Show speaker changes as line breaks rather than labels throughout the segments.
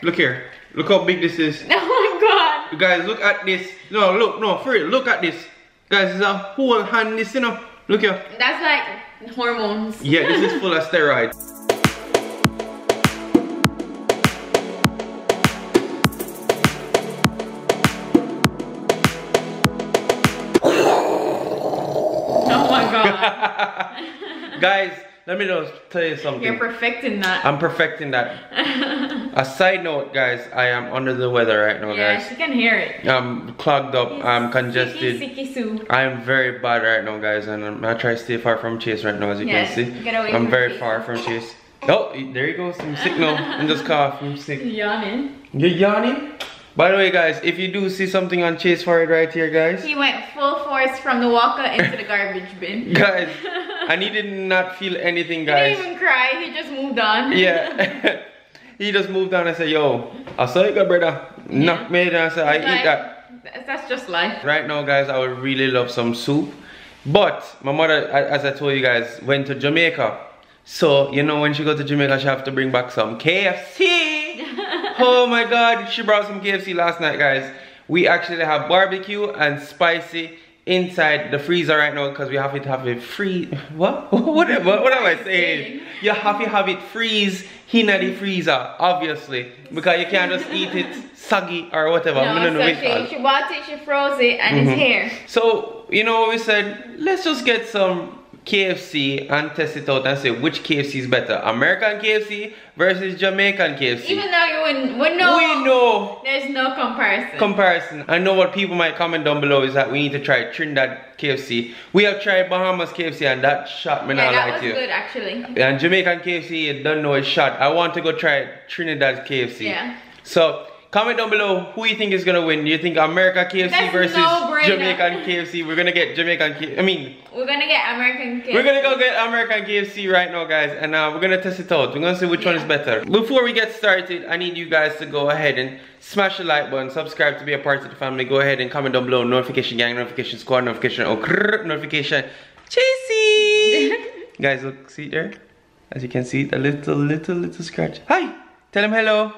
Look here. Look how big this is.
Oh my god.
You guys, look at this. No, look, no, for real, look at this. Guys, it's a whole hand, this, you know. Look here.
That's like hormones.
Yeah, this is full of steroids.
Oh my god.
Guys, let me just tell you something.
You're perfecting that.
I'm perfecting that. A side note, guys, I am under the weather right now,
yeah,
guys.
she can hear it.
I'm clogged up, I'm congested.
Sicky
I'm very bad right now, guys, and I'm not trying to stay far from Chase right now, as you can see.
Get away
I'm
from
very
Chase.
far from Chase. Oh, there you go. I'm sick now. I'm just coughing. I'm sick.
Yawning.
You're yawning? By the way, guys, if you do see something on Chase forehead right here, guys.
He went full force from the walker into the garbage bin.
Guys, and he did not feel anything, guys.
He didn't even cry, he just moved on.
Yeah. He just moved on and said, yo, I saw you, good brother. Knock me down. I said, I eat that.
That's just life.
Right now, guys, I would really love some soup. But my mother, as I told you guys, went to Jamaica. So, you know, when she goes to Jamaica, she have to bring back some KFC. Oh my God, she brought some KFC last night, guys. We actually have barbecue and spicy inside the freezer right now because we have to have it free. What am I saying? You have to have it freeze in the freezer, obviously, because you can't just eat it soggy or whatever.
No, so she bought it, she froze it, and it's here.
So, you know, we said, let's just get some KFC and test it out and say which KFC is better, American KFC versus Jamaican KFC.
Even though you wouldn't, we know there's no comparison.
I know what people might comment down below is that we need to try Trinidad KFC. We have tried Bahamas KFC and that shot me not like you.
Yeah, that was good actually.
And Jamaican KFC, you don't know it's shot. I want to go try Trinidad KFC.
Yeah.
So comment down below who you think is gonna win. Do you think America KFC versus Jamaican KFC? We're gonna get Jamaican KFC.
We're gonna get American KFC.
We're gonna go get American KFC right now, guys, and we're gonna test it out. We're gonna see which one is better. Before we get started, I need you guys to go ahead and smash the like button, subscribe to be a part of the family. Go ahead and comment down below notification gang, notification squad, notification notification Chasey. Guys, look, see there? As you can see, a little scratch. Hi, tell him hello.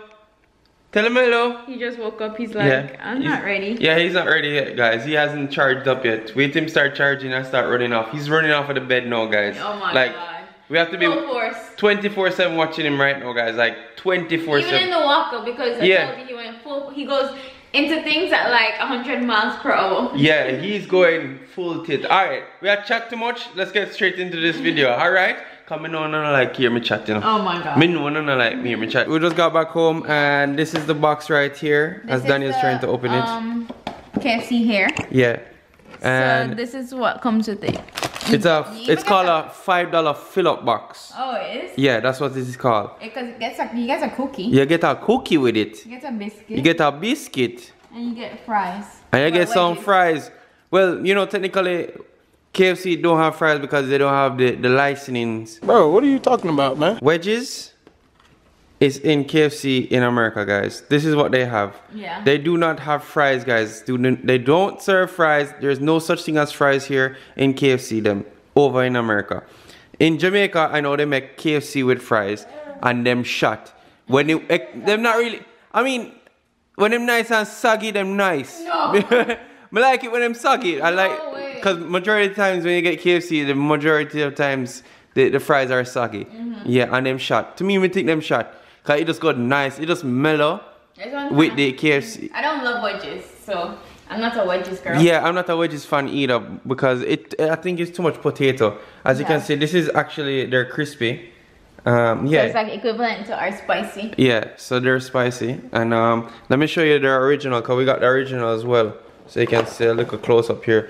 Tell him hello.
He just woke up. He's like, I'm not ready.
Yeah, he's not ready yet, guys. He hasn't charged up yet. Wait till him start charging and start running off. He's running off of the bed now, guys.
Oh my god.
We have to be 24/7 watching him right now, guys. Like 24/7.
Even in the walker, because I told you he went full. He goes into things at like 100 miles per hour.
Yeah, he's going full tit. Alright, we have chat too much. Let's get straight into this video. Alright? Come on, no like hear me chat, you know.
Oh my god.
Me no like hear me chat. We just got back home and this is the box right here. As Daniel's trying to open it.
KFC here.
Yeah. And
so this is what comes with it.
It's called a $5 fill-up box.
Oh, it is?
Yeah, that's what this is called.
Because you get a cookie.
You get a cookie with it.
You get a biscuit.
You get a biscuit.
And you get fries.
And you get some fries. Well, you know, technically KFC don't have fries because they don't have the licensings.
Bro, what are you talking about, man?
Wedges is in KFC in America, guys. This is what they have.
Yeah.
They do not have fries, guys. They don't serve fries. There's no such thing as fries here in KFC them over in America. In Jamaica, I know they make KFC with fries and them shot. When them not really, I mean, when them nice and soggy, them nice.
No.
I like it when them soggy. I like, because majority of times when you get KFC, the majority of times the fries are soggy. Yeah, and them shot. To me, we think them shot. Because it just got nice. It just mellow with the KFC.
I don't love wedges, so I'm not a wedges girl.
Yeah, I'm not a wedges fan either because I think it's too much potato. As you can see, this is actually, they're crispy. Yeah. So
it's like equivalent to our spicy.
Yeah, so they're spicy. And let me show you their original because we got the original as well. So you can see a little close up here.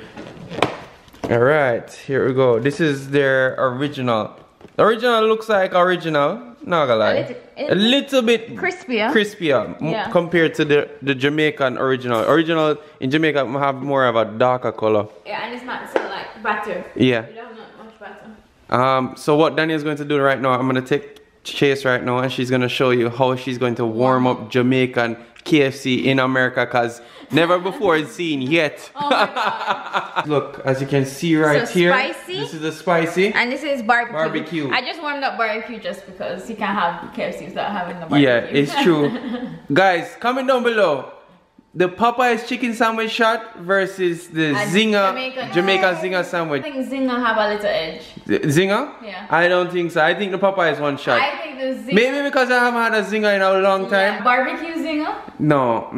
Alright, here we go. This is their original. The original looks like original. Not gonna lie. A little bit
crispier.
Compared to the Jamaican original. Original in Jamaica have more of a darker color.
Yeah, and it's not so like butter.
Yeah.
You don't have much butter.
So what Daniel's going to do right now, I'm gonna take Chase right now, and she's gonna show you how she's going to warm up Jamaican KFC in America, cause never before seen yet.
Oh my God.
Look, as you can see right here,
spicy.
this is the spicy.
And this is barbecue.
Barbecue.
I just warmed up barbecue just because you can't have KFC without having the barbecue.
Yeah, it's true. Guys, comment down below. The Popeye's chicken sandwich shot versus the Zinger Jamaican Zinger sandwich.
I think Zinger have a little edge.
Zinger?
Yeah.
I don't think so. I think the Popeye's one shot.
I think the Zinger.
Maybe because I haven't had a Zinger in a long time.
Yeah. Barbecue Zinger?
No.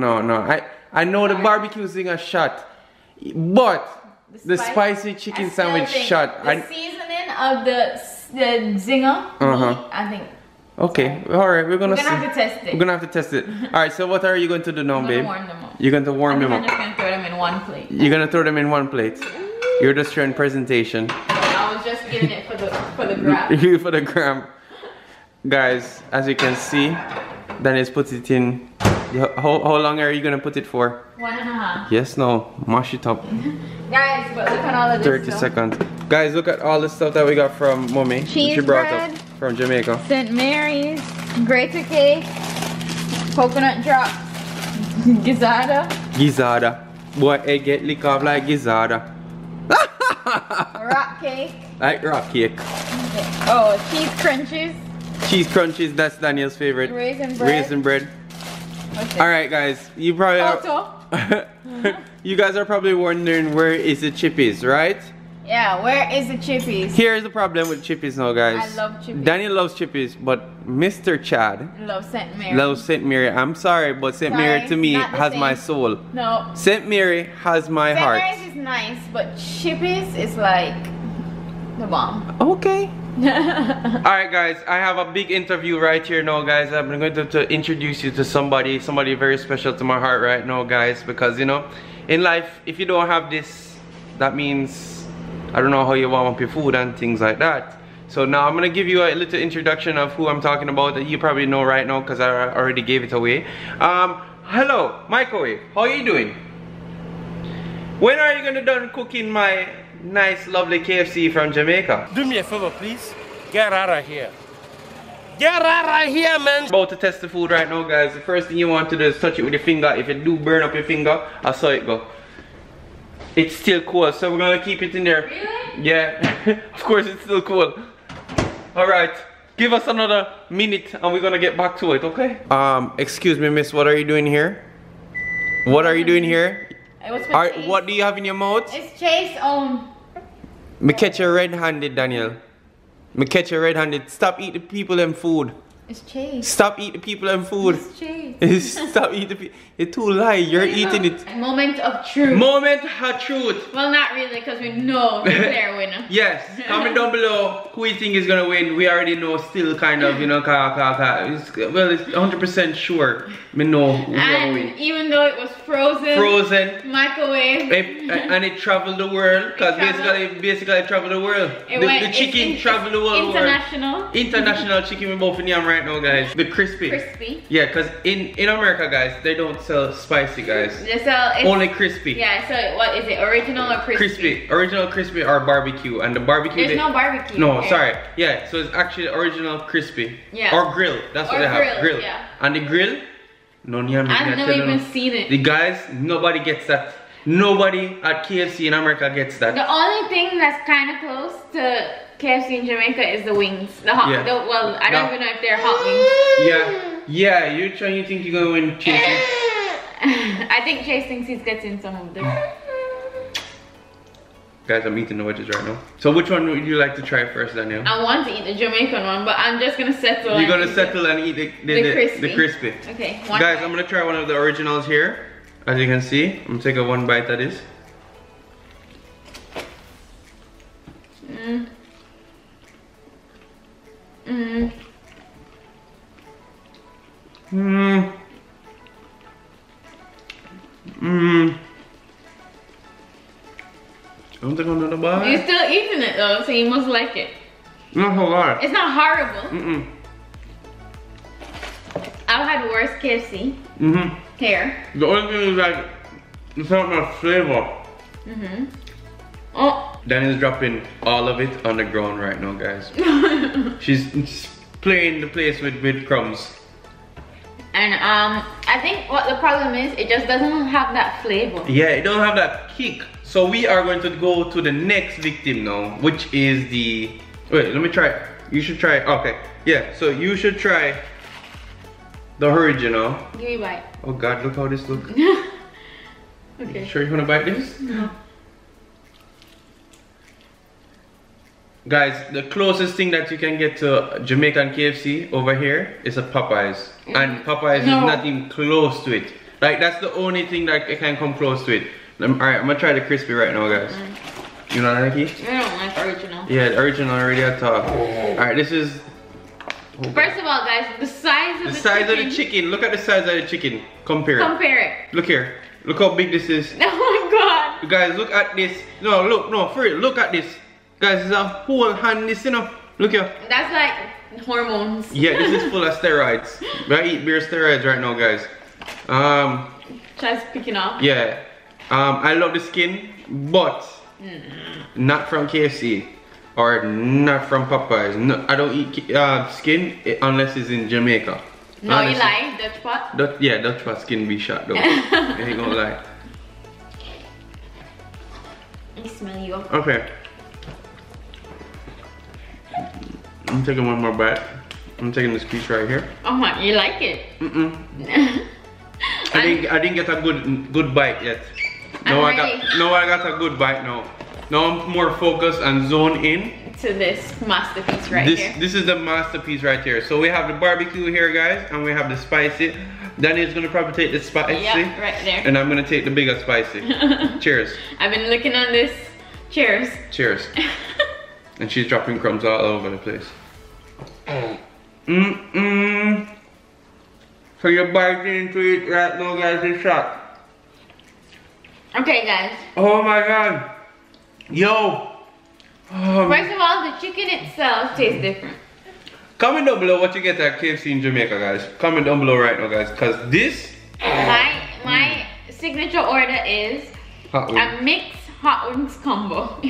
I know the barbecue Zinger shot, but the spicy chicken sandwich shot.
The seasoning of the Zinger, meat, I think.
Okay, alright, we're gonna
have to test it.
We're gonna have to test it. Alright, so what are you going to do now, babe?
Warm them up.
You're going to warm them up.
I'm just gonna throw them in one plate.
You're gonna throw them in one plate. You're just showing presentation.
I was just getting it for the gram.
You for the gram. Guys, as you can see, Daniel's put it in. How long are you gonna put it for?
1.5.
Yes, no. Mash it up.
Guys, but look at all of this
30 seconds. Guys, look at all the stuff that we got from Mommy.
Cheese
she brought
bread,
up from Jamaica.
St. Mary's, grater cake, coconut drops,
Gizzada. Boy, egg get lick off like gizzada.
rock cake.
Like rock cake.
Oh, cheese crunches.
Cheese crunches, that's Daniel's favorite.
Raisin bread.
Raisin bread. Alright guys, you probably you guys are probably wondering where is the chippies, right?
Yeah, where is the chippies?
Here's the problem with chippies now, guys.
I love chippies.
Daniel loves chippies, but Mr. Chad
loves St. Mary.
loves St. Mary. I'm sorry, but St. Mary to me has my soul.
No.
St. Mary has my heart.
St. Mary's is nice, but chippies is like the bomb.
Okay. Alright guys, I have a big interview right here now, guys. I'm going to introduce you to somebody very special to my heart right now, guys, because you know, in life, if you don't have this, that means I don't know how you warm up your food and things like that. So now I'm gonna give you a little introduction of who I'm talking about that you probably know right now because I already gave it away. Hello, Microwave, how are you doing? When are you gonna done cooking my nice lovely KFC from Jamaica?
Do me a favor, please. Get out of here. Get out of here, man.
About to test the food right now, guys. The first thing you want to do is touch it with your finger. If you do burn up your finger, I saw it go. It's still cool, so we're gonna keep it in there.
Really?
Yeah, of course it's still cool. Alright, give us another minute and we're gonna get back to it, okay? Excuse me, miss, what are you doing here? What are you doing here? What do you have in your mouth?
It's Chase
Me catch you red-handed, Daniel. Me catch you red-handed. Stop eating people them food.
It's Chase.
Stop eating people them food.
It's Chase.
Stop eating people. It's too light. You're eating it.
Moment of truth.
Moment of truth.
Well, not really, because we know the clear winner.
Yes. Comment down below who you think is gonna win. We already know, still kind of, you know, well, it's 100% sure. We know who's gonna win.
Even though it was frozen, microwave,
and it traveled the world, because basically it traveled the world. The chicken traveled the world. International chicken with both in yam right now, guys. The crispy. Yeah, because in America, guys, they don't sell spicy, guys.
They sell
only crispy.
Yeah, so what is it? Original or crispy?
Crispy. Original crispy or barbecue. And the barbecue.
There's no barbecue.
No, sorry. Yeah, so it's actually original crispy.
Yeah.
Or grill. That's what they have. Grill.
Yeah.
And the grill,
I've never even seen it.
The guys, nobody gets that. Nobody at KFC in America gets that.
The only thing that's kind of close to KFC in Jamaica is the wings. The hot.
Yeah.
Well, I don't even know if they're hot wings.
Yeah. You think you're gonna win, Chase?
I think Chase thinks he's getting some of this.
Guys, I'm eating the wedges right now. So which one would you like to try first, Daniel?
I want to eat the Jamaican one, but I'm just gonna settle.
You're gonna settle and eat the crispy.
Okay.
Guys, I'm gonna try one of the originals here. As you can see, I'm gonna take a one bite of this. I'm taking another bite.
You're still eating it though, so you must like it.
Not a lot.
It's not horrible. I've had worse KFC. Here.
The only thing is like, it's not much flavor.
Oh.
Daniel's dropping all of it on the ground right now, guys. She's playing the place with crumbs.
And I think what the problem is, it just doesn't have that flavor.
Yeah, it don't have that kick. So we are going to go to the next victim now, which is the... Wait, let me try it. You should try it. Okay, yeah, so you should try the original.
Give me a bite.
Oh God, look how this looks.
Okay.
Sure you wanna bite this?
No.
Guys, the closest thing that you can get to Jamaican KFC over here is a Popeyes. And Popeyes is not even close to it. Like, that's the only thing that can come close to it. Alright, I'm gonna try the crispy right now, guys. You know what I like?
I don't like original.
Yeah, the original already at top. Alright, this is...
First of all, guys, the size of
the chicken. Look at the size of the chicken. Compare
it.
Look here. Look how big this is.
Oh my God.
You guys, look at this. No, look, no, for real, look at this. Guys, it's a whole hand, this, you know. Look here.
That's like hormones.
Yeah, this is full of steroids. I eat beer steroids right now, guys.
Just picking up.
Yeah. I love the skin, but not from KFC or not from Popeyes. No, I don't eat skin unless it's in Jamaica.
No, honestly. You lie, Dutch pot?
Yeah, Dutch pot skin be shot though. I ain't gonna lie.
I smell you.
Okay. I'm taking one more bite. I'm taking this piece right here.
Oh my, you like it?
I didn't get a good bite yet. No, I got a good bite now. Now I'm more focused and zone in
to this masterpiece right here.
This is the masterpiece right here. So we have the barbecue here, guys, and we have the spicy. Daniel's gonna probably take the spicy.
Yep, right there.
And I'm gonna take the bigger spicy. Cheers.
I've been looking on this. Cheers.
Cheers. And she's dropping crumbs all over the place. So you're biting into it right now, guys. It's shot.
Okay, guys.
Oh my God. Yo.
First of all, the chicken itself tastes different.
Comment down below what you get at KFC in Jamaica, guys. Comment down below right now, guys. Cause this.
My signature order is a mixed hot wings combo.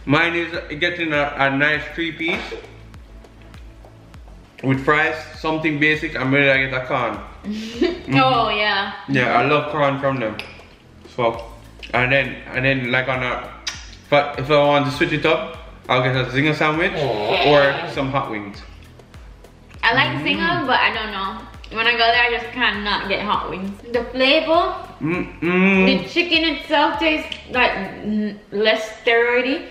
Mine is getting a nice 3-piece with fries, something basic. I'm ready to get a corn.
Oh yeah.
Yeah, I love corn from them. So, and then like on a, if I want to switch it up, I'll get a zinger sandwich or some hot wings.
I like zinger, but I don't know. When I go there, I just cannot get hot wings. The flavor, the chicken itself tastes like less steroidy.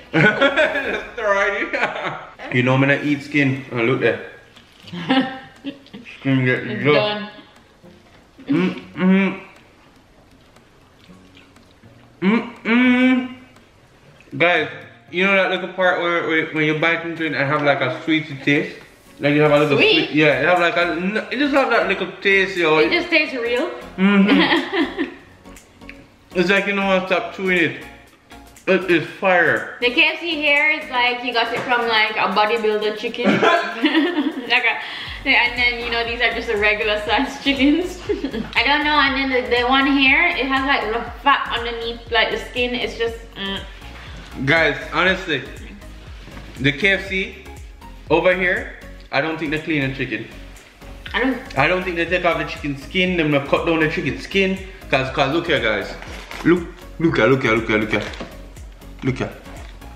Steroidy. You know I'm gonna eat skin. Oh, look there. Skin get
it's done.
Guys, you know that little part where when you bite into it and have like a sweety taste? Like you have a little sweet? Yeah, it have like it just have that little taste, yo.
It just tastes real.
It's like you don't want to stop chewing it. It is fire.
The KFC here is like you got it from like a bodybuilder chicken. And then you know these are just the regular sized chickens. I don't know, and then the one here, it has like the fat underneath, like the skin. It's just.
Guys, honestly, the KFC over here, I don't think they clean the chicken. I don't think they take off the chicken skin. Them not cut down the chicken skin. Cause look here, guys. Look at.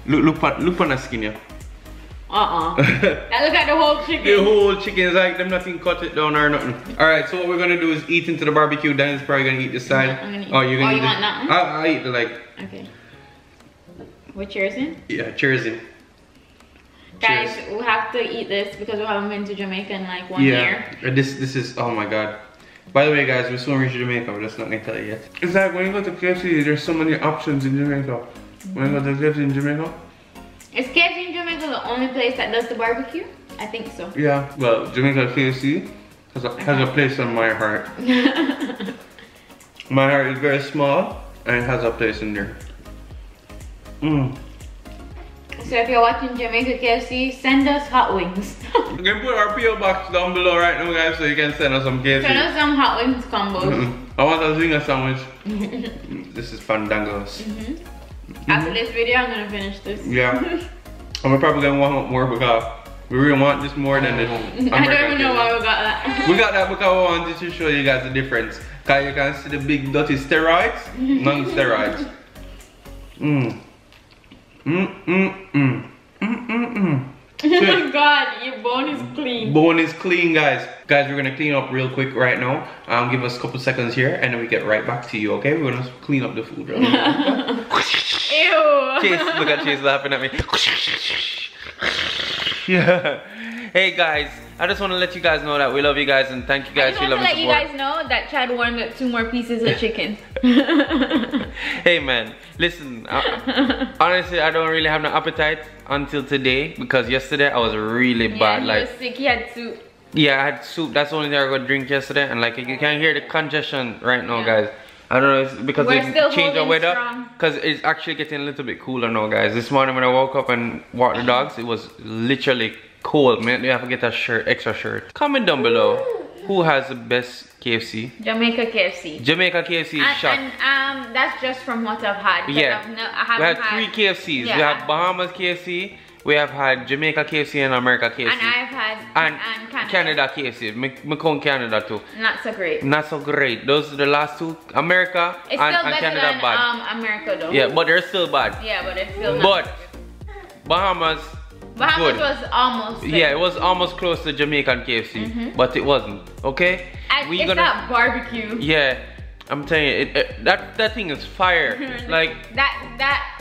Look on the skin here.
Now look at the whole chicken.
The whole chicken is like them nothing cut it down or nothing. Alright, so what we're gonna do is eat into the barbecue. Dan's probably gonna eat this side. Oh, you're gonna eat
want that one?
I'll eat the like.
Okay. What cheers in?
Yeah, cheers in.
Guys, we have to eat this because we haven't been to Jamaica in like 1 year.
This is, oh my God. By the way, guys, we're soon reaching Jamaica. We're just not gonna tell you yet. It's like when you go to KFC, there's so many options in Jamaica. When you go to KFC in Jamaica.
Is KFC in Jamaica the only place that does the barbecue? I think so.
Yeah, well, Jamaica KFC has a place on my heart. My heart is very small and it has a place in there.
So if you're watching Jamaica KFC, send us hot wings.
You can put our PO box down below right now, guys, so you can send us some KFC.
Send us some hot wings combos.
I want a zinger sandwich. This is fandangos.
After this video, I'm gonna finish this.
Yeah. I'm probably gonna want more because We really want this more than the American
I don't even know
KFC.
why we got that.
We got that because we wanted to show you guys the difference. Cause you can see the big dirty steroids, non-steroids.
Oh my god, your bone is clean.
Bone is clean, guys. Guys, we're gonna clean up real quick right now. Give us a couple seconds here and then we get right back to you, okay? We're gonna clean up the food right now.
Ew.
Chase, look at Chase laughing at me. Yeah. Hey guys, I just want to let you guys know that we love you guys and thank you guys for your love and support.
I just want to let you guys know that Chad wanted 2 more pieces of chicken.
Hey man, listen, honestly I don't really have no appetite until today because yesterday I was really bad.
He
like
was sick, he had soup.
Yeah, I had soup. That's the only thing I could drink yesterday and like you can hear the congestion right now, guys. I don't know, it's because
We're
they
still
changed the
holding
weather.
strong.
Because it's actually getting a little bit cooler now, guys. This morning when I woke up and walked the dogs, it was literally cold. Man, you have to get a shirt, extra shirt. Comment down below who has the best KFC.
Jamaica Kfc.
Jamaica Kfc shop.
And that's just from what I've had.
Yeah,
I
we
haven't
had 3 KFCs.
Yeah.
We have Bahamas KFC, we have had Jamaica KFC and America KFC.
And I've had
and
Canada
KFC. Me count Canada too.
Not so great.
Not so great. Those are the last 2. America
It's
and
still better
Canada
than
bad.
America though.
Yeah, but they're still bad.
Yeah, but it's still not
But
good.
Bahamas good.
was almost there.
Yeah, it was almost close to Jamaican KFC, but it wasn't. Okay,
And it's that barbecue.
Yeah, I'm telling you, that thing is fire. Like
that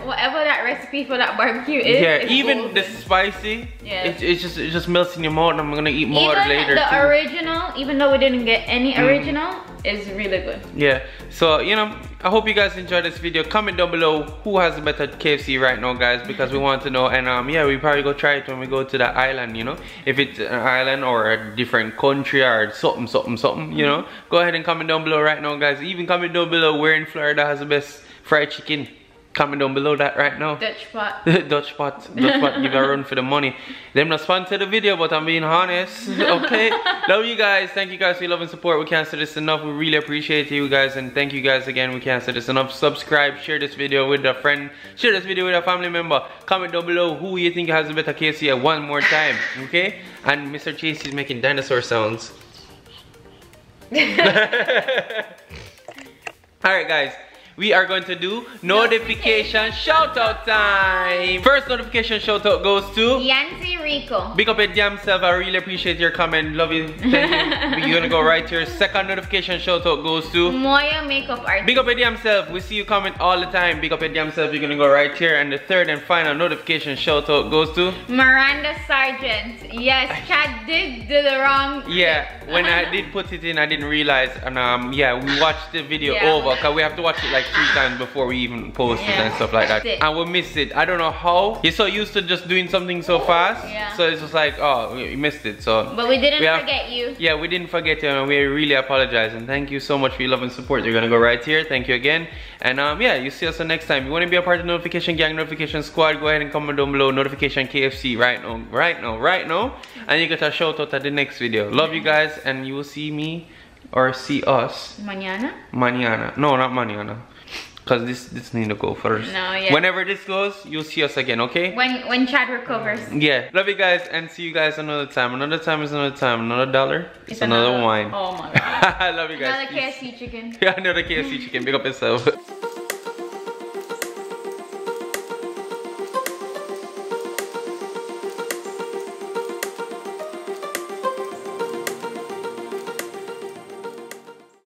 whatever that recipe for that barbecue is.
yeah,
it's
even
golden.
the spicy.
Yeah.
it just melts in your mouth. And I'm gonna eat more
even
later
the
too.
original, even though we didn't get any original, is really good.
Yeah, so you know, I hope you guys enjoyed this video. Comment down below who has the better KFC right now, guys, because we want to know. And yeah, we probably go try it when we go to the island, you know, if it's an island or a different country or something, you know. Go ahead and comment down below right now, guys. Even comment down below where in Florida has the best fried chicken. Comment down below that right now.
Dutch pot.
Dutch pot, give a run for the money. Them not sponsor the video, but I'm being honest. Okay, love you guys. Thank you guys for your love and support. We can't say this enough. We really appreciate you guys, and thank you guys again. We can't say this enough. Subscribe, share this video with a friend, share this video with a family member. Comment down below who you think has a better KFC one more time. Okay, and Mr. Chase is making dinosaur sounds. Alright guys, we are going to do notification shout out time. First notification shout out goes to
Yancy Rico.
big up your damn self. I really appreciate your comment. Love you. Thank you. We're gonna go right here. Second notification shout out goes to
Moya Makeup Artist.
big up your damn self. We see you comment all the time. Big up your damn self. You're gonna go right here. And the third and final notification shout out goes to
Miranda Sargent. Yes, Chad did do the wrong.
yeah, when I did put it in, I didn't realize. And yeah, we watched the video
Yeah.
over because we have to watch it like 3 times before we even post it and stuff like that. And we missed it. I don't know how. You're so used to just doing something so fast.
Yeah.
So it's just like, oh, we missed it. So
But we didn't forget you.
yeah, we didn't forget you, and we really apologize. And thank you so much for your love and support. You're gonna go right here. Thank you again. And yeah, you see us the next time. You want to be a part of the notification gang, notification squad? Go ahead and comment down below. Notification KFC right now, and you get a shout out at the next video. Love you guys, and you will see me or see us mañana. No, not mañana. Because this need to go first.
No, yeah.
Whenever this goes, you'll see us again, okay?
When Chad recovers.
Yeah. Love you guys, and see you guys another time. Another time is another time. Another dollar. It's another wine.
Oh my god.
I love you guys.
Another KFC chicken.
Yeah, another KFC chicken. Big up yourself.